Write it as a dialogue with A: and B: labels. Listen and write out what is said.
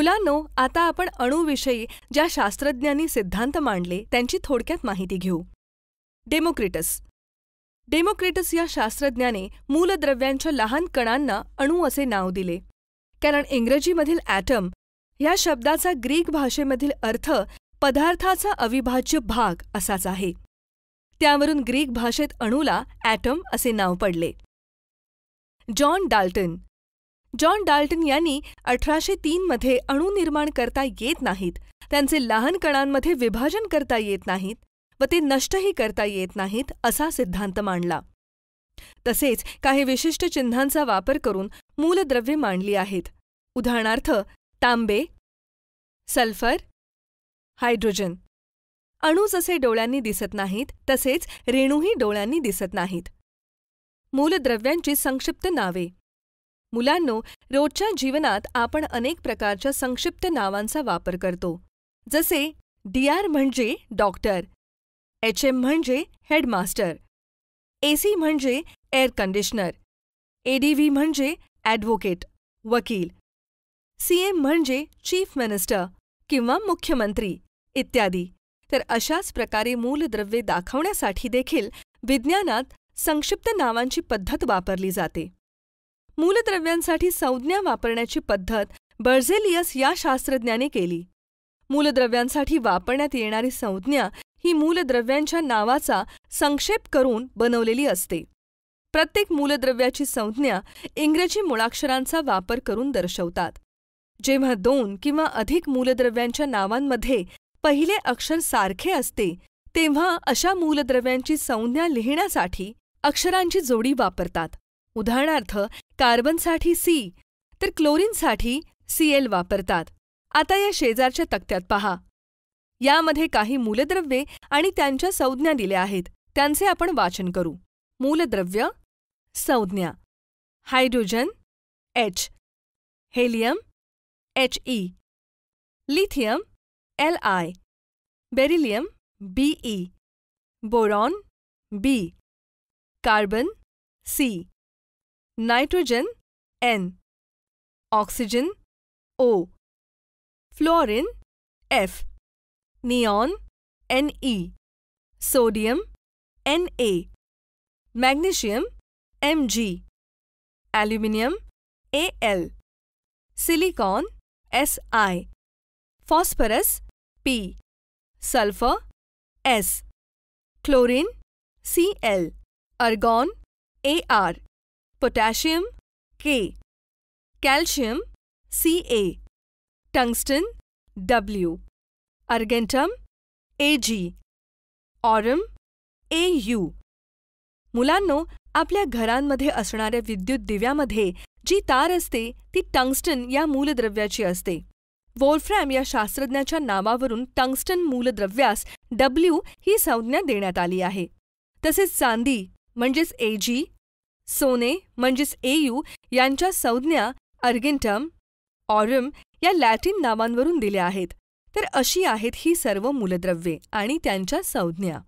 A: मुलांनो, आता आपण अणूविषयी ज्या शास्त्रज्ञांनी सिद्धांत मांडले त्यांची थोडक्यात माहिती घेऊ. डेमोक्रिटस या शास्त्रज्ञाने मूलद्रव्यांच्या लहान कणांना अणू असे नाव दिले, कारण इंग्रजीमधील ॲटम ह्या शब्दाचा ग्रीक भाषेमधील अर्थ पदार्थाचा अविभाज्य भाग असाच आहे. त्यावरून ग्रीक भाषेत अणूला ॲटम असे नाव पडले. जॉन डाल्टन यांनी 1803 मध्ये अणू निर्माण करता येत नाहीत, त्यांचे लहान कणांमध्ये विभाजन करता येत नाहीत व ते नष्टही करता येत नाहीत असा सिद्धांत मांडला. तसेच काही विशिष्ट चिन्हांचा वापर करून मूलद्रव्ये मांडली आहेत. उदाहरणार्थ तांबे, सल्फर, हायड्रोजन. अणू जसे डोळ्यांनी दिसत नाहीत तसेच रेणूही डोळ्यांनी दिसत नाहीत. मूलद्रव्यांची संक्षिप्त नावे. मुलांनो, रोजच्या जीवनात आपण अनेक प्रकारच्या संक्षिप्त नावांचा वापर करतो. जसे DR म्हणजे डॉक्टर, HM म्हणजे हेडमास्टर, AC म्हणजे एअर कंडिशनर, ADV म्हणजे ॲडव्होकेट, वकील, CM म्हणजे चीफ मिनिस्टर किंवा मुख्यमंत्री इत्यादी. तर अशाच प्रकारे मूलद्रव्ये दाखवण्यासाठी देखील विज्ञानात संक्षिप्त नावांची पद्धत वापरली जाते. मूलद्रव्यांसाठी संज्ञा वापरण्याची पद्धत बर्झेलियस या शास्त्रज्ञाने केली. मूलद्रव्यांसाठी वापरण्यात येणारी संज्ञा ही मूलद्रव्यांच्या नावाचा संक्षेप करून बनवलेली असते. प्रत्येक मूलद्रव्याची संज्ञा इंग्रजी मुळाक्षरांचा वापर करून दर्शवतात. जेव्हा 2 किंवा अधिक मूलद्रव्यांच्या नावांमध्ये पहिले अक्षर सारखे असते तेव्हा अशा मूलद्रव्यांची संज्ञा लिहिण्यासाठी अक्षरांची जोडी वापरतात. उदाहरणार्थ कार्बनसाठी C तर क्लोरीनसाठी Cl वापरतात. आता या शेजारच्या तक्त्यात पहा. यामध्ये काही मूलद्रव्ये आणि त्यांच्या संज्ञा दिल्या आहेत, त्यांचे आपण वाचन करू. मूलद्रव्य संज्ञा: hydrogen H, helium He, lithium Li, beryllium Be, boron B, carbon C, nitrogen N, oxygen O, fluorine F, neon Ne, sodium Na, magnesium Mg, aluminium Al, silicon Si, phosphorus P, sulphur S, chlorine Cl, अर्गॉन Ar, potassium K, calcium Ca, tungsten W, अर्गेंटम Ag, Aurum Au. मुलांनो, आपल्या घरांमध्ये असणाऱ्या विद्युत दिव्यामध्ये जी तार असते ती tungsten या मूलद्रव्याची असते. वोल्फ्रॅम या शास्त्रज्ञाच्या नावावरून टंगस्टन मूलद्रव्यास W ही संज्ञा देण्यात आली आहे. तसेच चांदी म्हणजेच Ag, सोने म्हणजेच Au यांच्या संज्ञा अर्गेंटम, ऑरम या लॅटिन नावांवरून दिल्या आहेत. तर अशी आहेत ही सर्व मूलद्रव्ये आणि त्यांच्या संज्ञा.